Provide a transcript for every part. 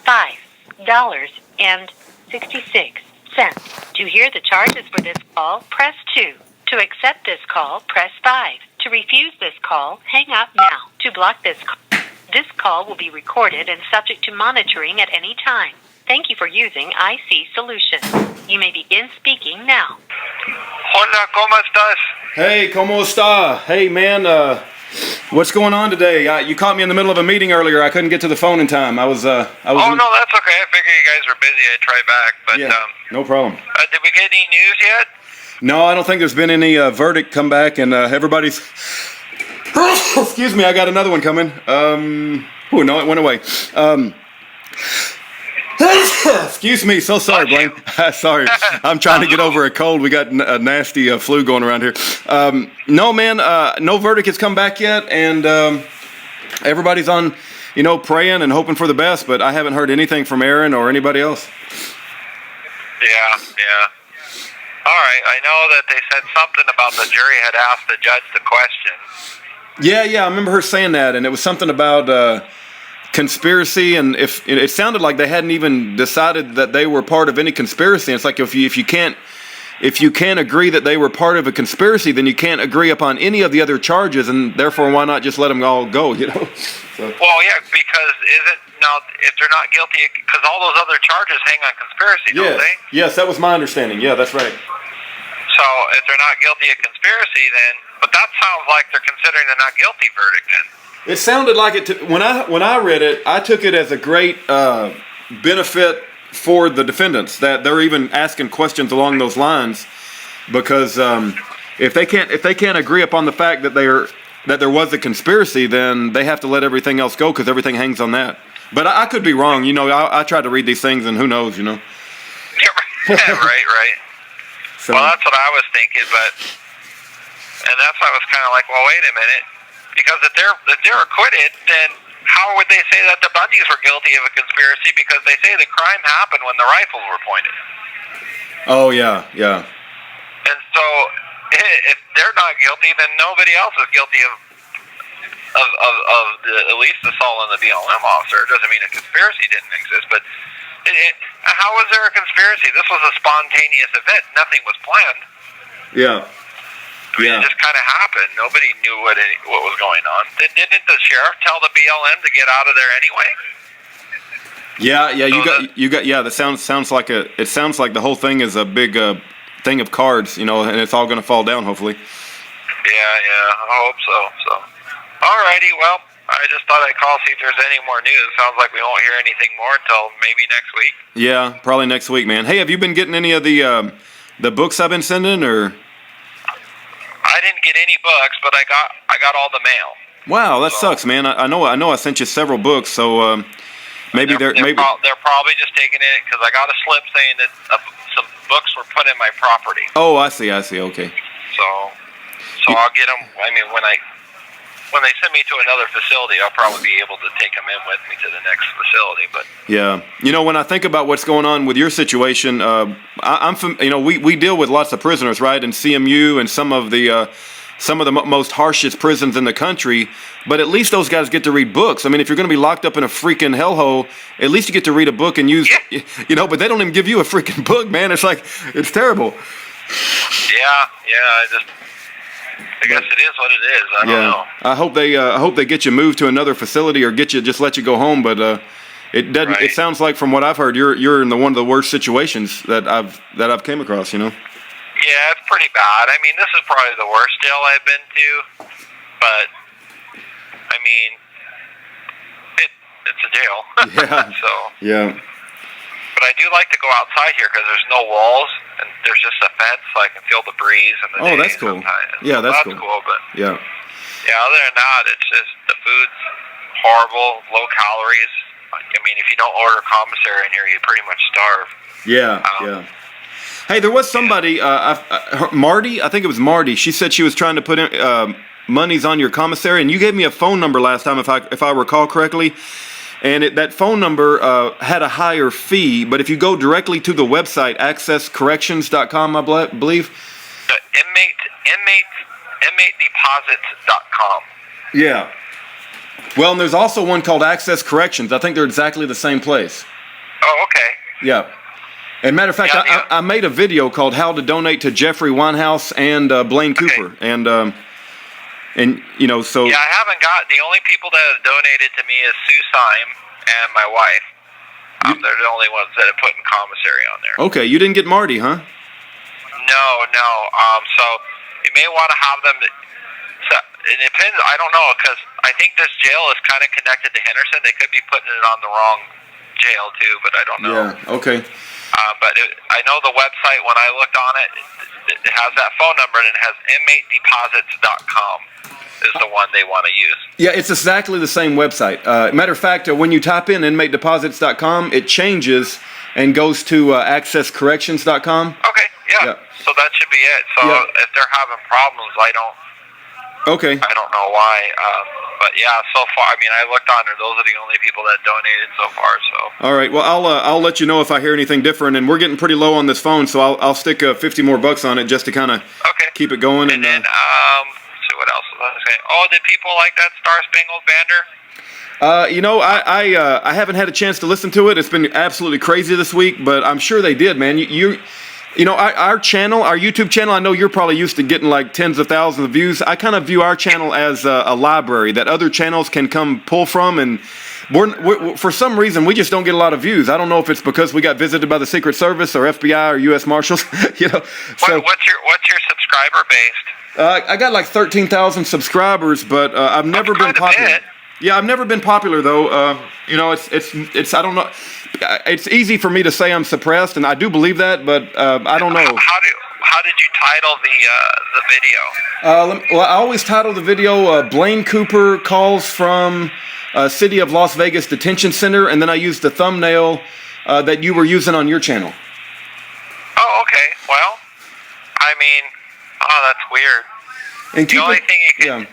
$5.66. To hear the charges for this call, press 2. To accept this call, press 5. To refuse this call, hang up now. To block this call will be recorded and subject to monitoring at any time. Thank you for using IC Solutions. You may begin speaking now. Hola, ¿cómo estás? Hey, ¿cómo está? Hey, man, what's going on today? You caught me in the middle of a meeting earlier. I couldn't get to the phone in time. Oh, no, that's okay. I figured you guys were busy. I'd try back. But, yeah, no problem. Did we get any news yet? No, I don't think there's been any verdict come back, and everybody's... Excuse me, I got another one coming. Oh, no, it went away. Excuse me, so sorry, Blaine. Sorry, I'm trying to get over a cold. We got a nasty flu going around here. No, man, no verdict has come back yet, and everybody's on, praying and hoping for the best, but I haven't heard anything from Aaron or anybody else. Yeah. All right, I know that they said something about the jury had asked the judge the question. Yeah, I remember her saying that, and it was something about conspiracy, and if it sounded like they hadn't even decided that they were part of any conspiracy. It's like if you can't agree that they were part of a conspiracy, then you can't agree upon any of the other charges, and therefore why not just let them all go? So. Well, yeah, because if they're not guilty, because all those other charges hang on conspiracy, don't they? Yes, that was my understanding. Yeah, that's right. So if they're not guilty of conspiracy, but that sounds like they're considering the not guilty verdict then. It sounded like it when I read it, I took it as a great benefit for the defendants that they're even asking questions along those lines, because if they can't agree upon the fact that there was a conspiracy, then they have to let everything else go because everything hangs on that. But I could be wrong. I try to read these things, and who knows, Yeah, right. So, well, that's what I was thinking, and that's why I was kind of like, well, wait a minute, because if they're acquitted, then how would they say that the Bundys were guilty of a conspiracy? Because they say the crime happened when the rifles were pointed. Oh yeah. And so, if they're not guilty, then nobody else is guilty of at least the assault on the BLM officer. It doesn't mean a conspiracy didn't exist, but how was there a conspiracy? This was a spontaneous event. Nothing was planned. Yeah. It just kind of happened. Nobody knew what was going on. Didn't the sheriff tell the BLM to get out of there anyway? Yeah. That sounds like it sounds like the whole thing is a big thing of cards, and it's all going to fall down hopefully. Yeah. I hope so. So, alrighty. Well, I just thought I'd call, see if there's any more news. Sounds like we won't hear anything more until maybe next week. Yeah, probably next week, man. Hey, have you been getting any of the books I've been sending, or? I didn't get any books, but I got all the mail. Wow, that sucks, man. I know I sent you several books, so maybe they're probably just taking it because I got a slip saying that some books were put in my property. Oh, I see. Okay. So I'll get them. I mean, when they send me to another facility, I'll probably be able to take them in with me to the next facility. But yeah, when I think about what's going on with your situation, we deal with lots of prisoners, right? And CMU and some of the most harshest prisons in the country. But at least those guys get to read books. I mean, if you're going to be locked up in a freaking hellhole, at least you get to read a book and use, But they don't even give you a freaking book, man. It's like it's terrible. Yeah. I guess it is what it is. I don't know. I hope they get you moved to another facility or just let you go home. But it doesn't. Right. It sounds like from what I've heard, you're in one of the worst situations that I've came across. Yeah, it's pretty bad. I mean, this is probably the worst jail I've been to. But I mean, it's a jail. Yeah. So. Yeah. But I do like to go outside here because there's no walls and there's just a fence, so I can feel the breeze and the day. Oh, that's cool. Sometimes. Yeah, that's cool. But yeah. Other than that, it's just the food's horrible, low calories. I mean, if you don't order commissary in here, you pretty much starve. Yeah. Hey, there was somebody, Marty. I think it was Marty. She said she was trying to put in monies on your commissary, and you gave me a phone number last time, if I recall correctly. And that phone number had a higher fee, but if you go directly to the website, accesscorrections.com, I believe. Inmatedeposits.com. Yeah. Well, and there's also one called Access Corrections. I think they're exactly the same place. Oh, okay. Yeah. And matter of fact, I made a video called "How to Donate to Jeffrey Winehouse and Blaine Cooper," and you know, so yeah, I haven't got the only people that have donated to me is Sue Syme and my wife. They're the only ones that have put in commissary on there. Okay, you didn't get Marty, huh? No. So you may want to have them. So it depends. I don't know because I think this jail is kind of connected to Henderson. They could be putting it on the wrong jail too, but I don't know. Yeah. Okay. But I know the website, when I looked on it, it has that phone number, and it has inmatedeposits.com is the one they want to use. Yeah, it's exactly the same website. Matter of fact, when you type in inmatedeposits.com, it changes and goes to accesscorrections.com. Okay, yeah. So that should be it. So if they're having problems, I don't know why. But yeah, so far, I mean, I looked on there. Those are the only people that donated so far. So. All right. Well, I'll let you know if I hear anything different. And we're getting pretty low on this phone, so I'll stick $50 more on it just to kind of keep it going. And then let's see what else was I saying. Oh, did people like that Star Spangled Banner? You know, I haven't had a chance to listen to it. It's been absolutely crazy this week, but I'm sure they did, man. You know, our channel, our YouTube channel, I know you're probably used to getting like tens of thousands of views. I kind of view our channel as a library that other channels can come pull from, and we're for some reason we just don't get a lot of views. I don't know if it's because we got visited by the Secret Service or FBI or U.S. Marshals. You know, so what's your subscriber base? I got like 13,000 subscribers, but I've never been popular. Yeah, I've never been popular though. You know, it's I don't know. It's easy for me to say I'm suppressed, and I do believe that, but I don't know. How did you title the video? Well, I always title the video "Blaine Cooper calls from City of Las Vegas Detention Center," and then I used the thumbnail that you were using on your channel. Oh, okay. Well, I mean, that's weird. And the only other thing you can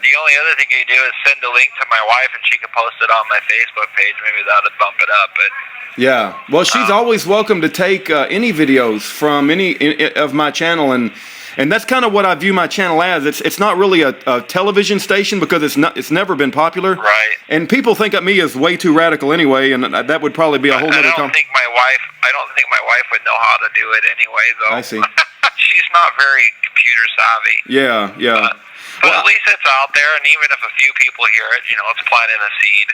do is send a link to my wife, and she can post it on my Facebook page. Maybe that would bump it up. But yeah, well, she's always welcome to take any videos from any of my channel, and that's kind of what I view my channel as. It's not really a television station because it's never been popular. Right. And people think of me as way too radical anyway, and that would probably be a whole other. I don't think my wife would know how to do it anyway, though. I see. She's not very computer savvy. Yeah. But at least it's out there, and even if a few people hear it, you know, it's planting a seed.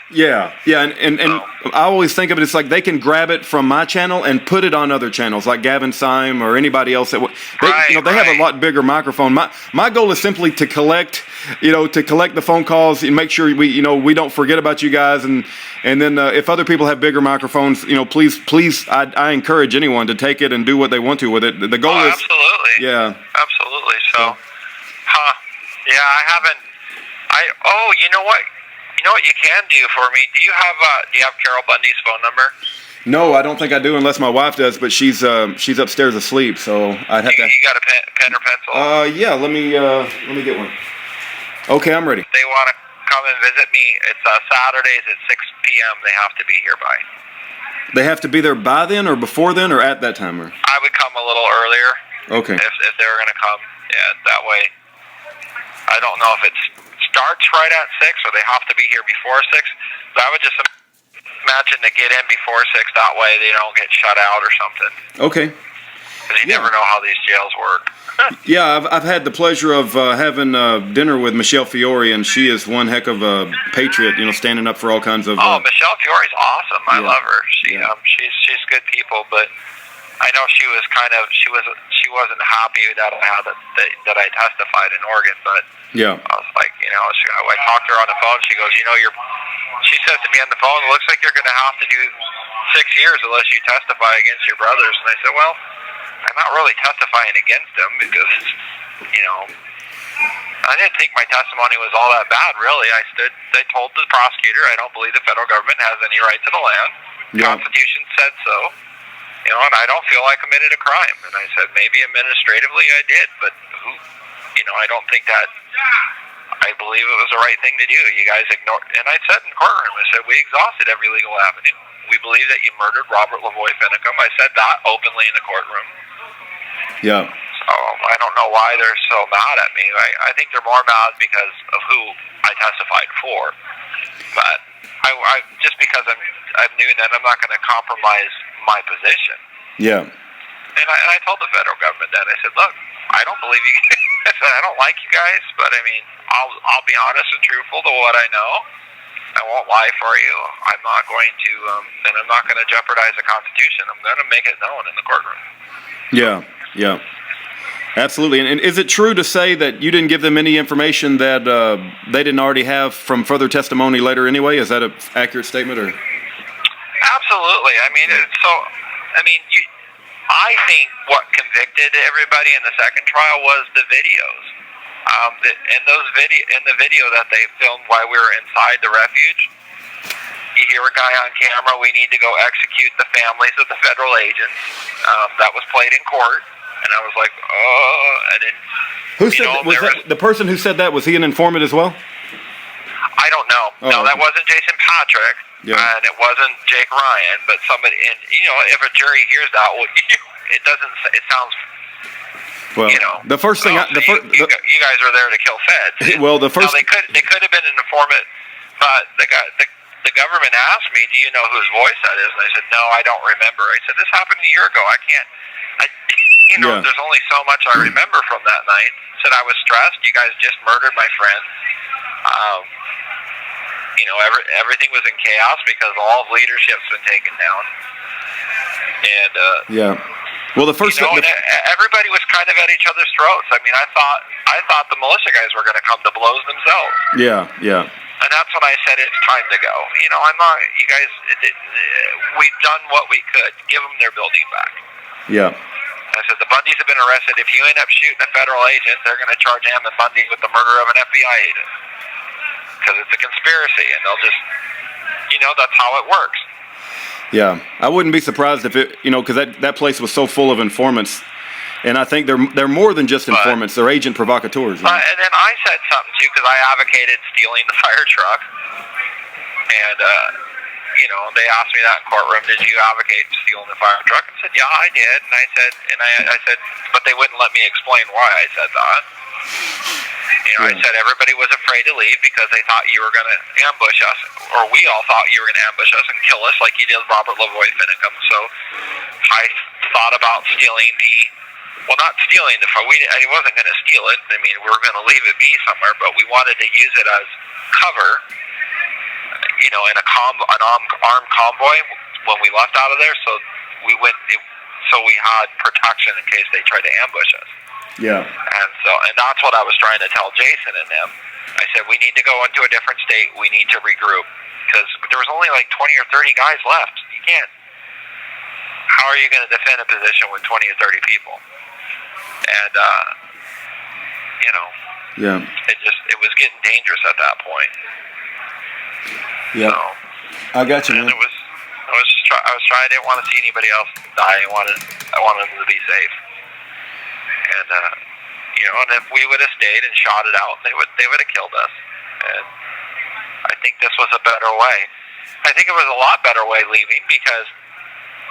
Yeah, and I always think of it as like they can grab it from my channel and put it on other channels, like Gavin Syme or anybody else. They have a lot bigger microphone. My goal is simply to collect the phone calls and make sure we don't forget about you guys, and then if other people have bigger microphones, please, I encourage anyone to take it and do what they want to with it. The goal is absolutely. Yeah. Absolutely. So, yeah, I haven't. You know what? You know what you can do for me? Do you have Carol Bundy's phone number? No, I don't think I do, unless my wife does. But she's upstairs asleep, so I'd have to. You got a pen or pencil? Yeah. Let me get one. Okay, I'm ready. They want to come and visit me. It's Saturdays at 6 p.m. They have to be here by. They have to be there by then, or before then, or at that time, or? I would come a little earlier. Okay. If they were going to come, that way. I don't know if it starts right at 6 or they have to be here before 6. So I would just imagine to get in before 6. That way they don't get shut out or something. Okay. Because you never know how these jails work. Yeah, I've had the pleasure of having dinner with Michelle Fiore, and she is one heck of a patriot. Standing up for all kinds of. Michelle Fiore's awesome. I love her. She's good people, but I know she wasn't happy that I testified in Oregon, but yeah, I was like, I talked to her on the phone. She goes, she says to me on the phone, it looks like you're going to have to do 6 years unless you testify against your brothers. And I said, well, I'm not really testifying against them because, I didn't think my testimony was all that bad, really. I told the prosecutor I don't believe the federal government has any right to the land. The Constitution said so. And I don't feel I committed a crime. And I said, maybe administratively I did, but I don't think that, I believe it was the right thing to do. You guys ignored, and I said in the courtroom, I said, we exhausted every legal avenue. We believe that you murdered Robert Lavoy Finicum. I said that openly in the courtroom. Yeah. So I don't know why they're so mad at me. I think they're more mad because of who I testified for. But I just because I'm new, that I'm not going to compromise my position. Yeah. And I told the federal government that. I said, look, I don't believe you. I said, I don't like you guys, but I mean, I'll be honest and truthful to what I know. I won't lie for you. I'm not going to, and I'm not going to jeopardize the Constitution. I'm going to make it known in the courtroom. Yeah, yeah. Absolutely. And is it true to say that you didn't give them any information that they didn't already have from further testimony later anyway? Is that an accurate statement? Or? Absolutely. I mean, I think what convicted everybody in the second trial was the videos. In the video that they filmed while we were inside the refuge, you hear a guy on camera, we need to go execute the families of the federal agents. That was played in court. And I was like, oh, and then, who said that? The person who said that, was he an informant as well? I don't know. No, that wasn't Jason Patrick, and it wasn't Jake Ryan, but somebody. And if a jury hears that, it doesn't. It sounds. Well, the first thing, you guys are there to kill feds. Well, the first. Now, they could have been an informant, but the government asked me, "Do you know whose voice that is?" And I said, "No, I don't remember." I said, "This happened a year ago. I can't." There's only so much I remember from that night. Said I was stressed. You guys just murdered my friend. Everything was in chaos because all of leadership's been taken down. And well, the first. Everybody was kind of at each other's throats. I mean, I thought the militia guys were going to come to blows themselves. Yeah. And that's when I said it's time to go. I'm not. You guys, we've done what we could. Give them their building back. Yeah. I said, the Bundys have been arrested. If you end up shooting a federal agent, they're going to charge Am and Bundy with the murder of an FBI agent. Because it's a conspiracy, and they'll just, that's how it works. Yeah. I wouldn't be surprised if it, because that place was so full of informants. And I think they're more than just informants. They're agent provocateurs. Right? And then I said something, too, because I advocated stealing the fire truck. And, they asked me that in courtroom, did you advocate stealing the fire truck? I said, yeah, I did. And I said, but they wouldn't let me explain why I said that. I said everybody was afraid to leave because they thought you were going to ambush us, or we all thought you were going to ambush us and kill us like you did Robert Lavoie Finicum. So I thought about stealing not stealing the fire. I wasn't going to steal it. I mean, we were going to leave it be somewhere, but we wanted to use it as cover. In an armed convoy when we left out of there, so we had protection in case they tried to ambush us. Yeah. And that's what I was trying to tell Jason and them. I said, we need to go into a different state. We need to regroup because there was only like 20 or 30 guys left. You can't. How are you going to defend a position with 20 or 30 people? And it was getting dangerous at that point. Yeah, so, I got you, man. I was trying. I didn't want to see anybody else die. I wanted them to be safe. And and if we would have stayed and shot it out, they would have killed us. And I think this was a better way. I think it was a lot better way leaving because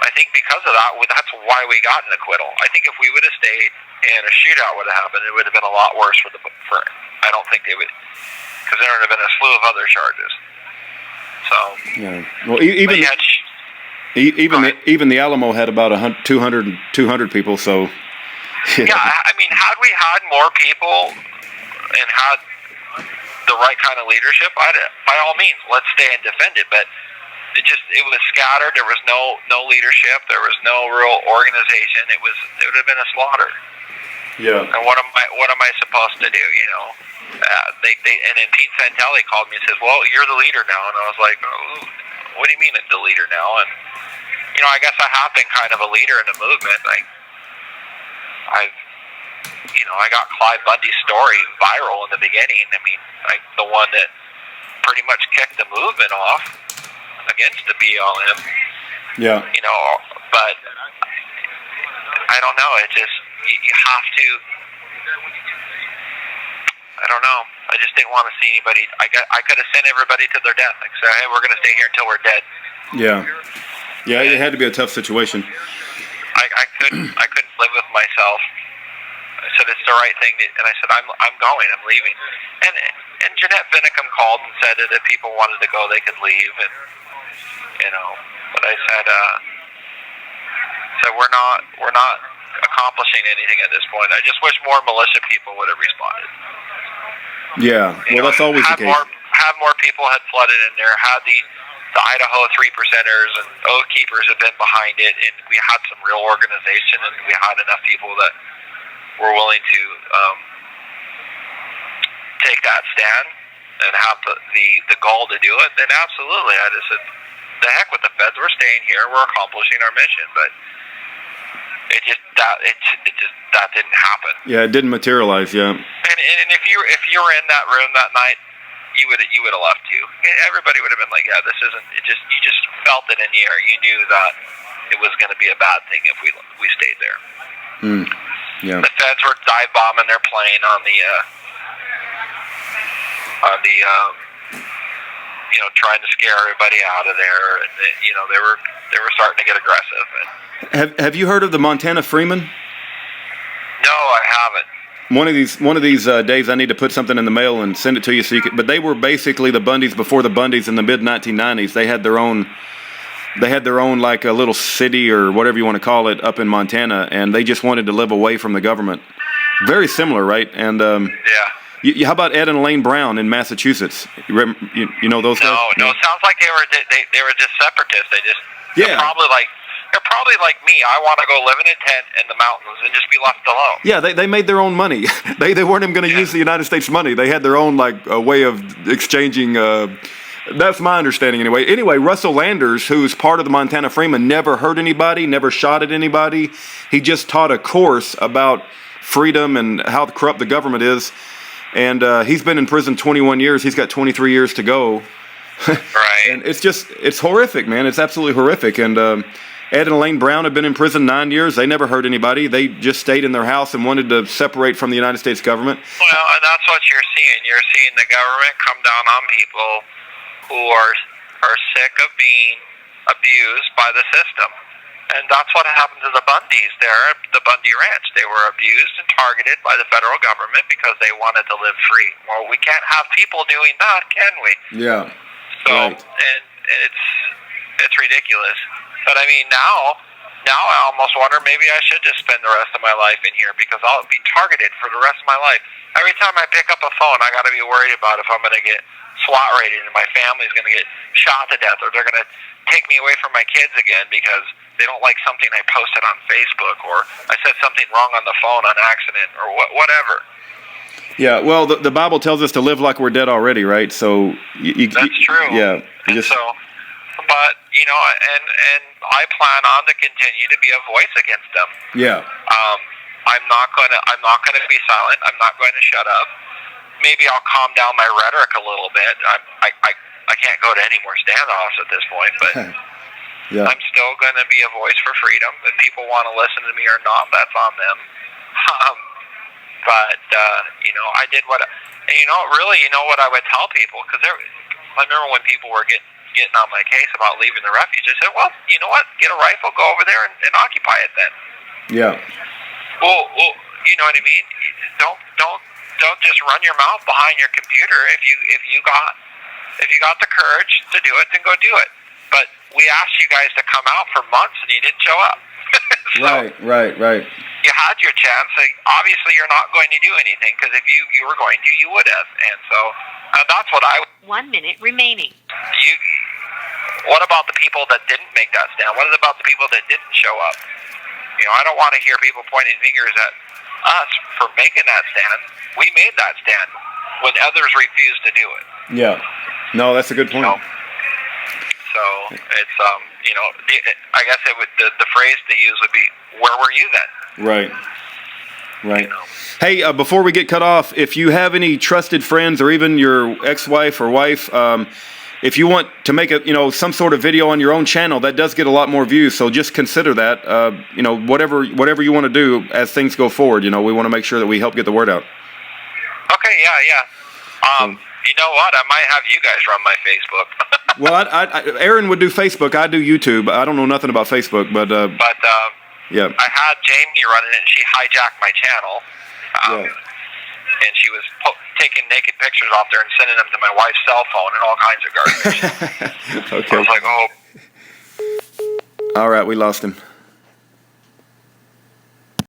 of that, that's why we got an acquittal. I think if we would have stayed and a shootout would have happened, it would have been a lot worse for. I don't think they would, because there would have been a slew of other charges. So yeah, well, even the Alamo had about 200 people. So yeah, I mean, had we had more people and had the right kind of leadership, by all means, let's stay and defend it. But it was scattered. There was no leadership. There was no real organization. It would have been a slaughter. Yeah. And what am I supposed to do? And then Pete Santelli called me and says, "Well, you're the leader now." And I was like, "Oh, what do you mean I'm the leader now?" And I guess I have been kind of a leader in the movement. I got Clyde Bundy's story viral in the beginning. I mean, the one that pretty much kicked the movement off against the BLM. Yeah. But I don't know. It just you have to. I don't know. I just didn't want to see anybody. I could have sent everybody to their death. Like, say, hey, we're going to stay here until we're dead. Yeah. Yeah, it had to be a tough situation. I couldn't live with myself. I said it's the right thing, and I said I'm going. I'm leaving. And Jeanette Finicum called and said that if people wanted to go, they could leave. And but I said we're not accomplishing anything at this point. I just wish more militia people would have responded. Yeah, well, that's always the case. Have more people had flooded in there. Had the Idaho 3%ers and Oath Keepers have been behind it, and we had some real organization, and we had enough people that were willing to take that stand and have the goal to do it. Then absolutely, I just said, the heck with the feds. We're staying here. We're accomplishing our mission, but it just that didn't happen. Yeah, it didn't materialize. Yeah. And if you were in that room that night, you would have left too. Everybody would have been like, yeah, this isn't. You just felt it in the air. You knew that it was going to be a bad thing if we stayed there. Yeah. The feds were dive bombing their plane on the trying to scare everybody out of there, and they were starting to get aggressive. Have you heard of the Montana Freemen? No, I haven't. One of these days, I need to put something in the mail and send it to you so you can. But they were basically the Bundys before the Bundys in the mid 1990s. They had their own like a little city or whatever you want to call it up in Montana, and they just wanted to live away from the government. Very similar, right? And yeah. How about Ed and Elaine Brown in Massachusetts? You know those guys? No. It sounds like they were just separatists. They're probably like me. I want to go live in a tent in the mountains and just be left alone. Yeah, they made their own money. they weren't even going to use the United States money. They had their own way of exchanging. That's my understanding anyway. Anyway, Russell Landers, who's part of the Montana Freemen, never hurt anybody, never shot at anybody. He just taught a course about freedom and how corrupt the government is. And he's been in prison 21 years. He's got 23 years to go. Right. And it's horrific, man. It's absolutely horrific. And Ed and Elaine Brown have been in prison 9 years. They never hurt anybody. They just stayed in their house and wanted to separate from the United States government. Well, and that's what you're seeing. You're seeing the government come down on people who are sick of being abused by the system. And that's what happened to the Bundys there at the Bundy Ranch. They were abused and targeted by the federal government because they wanted to live free. Well, we can't have people doing that, can we? Yeah. So, right. And it's ridiculous. But I mean, now I almost wonder maybe I should just spend the rest of my life in here because I'll be targeted for the rest of my life. Every time I pick up a phone, I got to be worried about if I'm going to get SWAT raided and my family's going to get shot to death, or they're going to take me away from my kids again because they don't like something I posted on Facebook, or I said something wrong on the phone on accident, or whatever. Yeah, well, the Bible tells us to live like we're dead already, right? So that's true. Yeah. But and I plan on to continue to be a voice against them. Yeah. I'm not gonna be silent. I'm not going to shut up. Maybe I'll calm down my rhetoric a little bit. I can't go to any more standoffs at this point, but yeah. I'm still going to be a voice for freedom. If people want to listen to me or not, that's on them. But I did what what I would tell people, because I remember when people were getting on my case about leaving the refuge. I said, well, you know what? Get a rifle, go over there and occupy it then. Yeah. Well, you know what I mean? Don't just run your mouth behind your computer. If you got the courage to do it, then go do it. But we asked you guys to come out for months and you didn't show up. So Right. You had your chance. Obviously, you're not going to do anything, because if you were going to, you would have. And so that's what 1 minute remaining. What about the people that didn't make that stand? What about the people that didn't show up? I don't want to hear people pointing fingers at us for making that stand. We made that stand when others refused to do it. Yeah. No, that's a good point. So it's I guess the phrase to use would be, where were you then? Right. Hey, before we get cut off, if you have any trusted friends or even your ex-wife or wife, if you want to make some sort of video on your own channel, that does get a lot more views. So just consider that. Whatever you want to do as things go forward. We want to make sure that we help get the word out. Okay. Yeah. You know what? I might have you guys run my Facebook. Well, Aaron would do Facebook. I do YouTube. I don't know nothing about Facebook, but yeah. I had Jamie running it, and she hijacked my channel. And she was taking naked pictures off there and sending them to my wife's cell phone and all kinds of garbage. Okay. I was like, oh. All right, we lost him.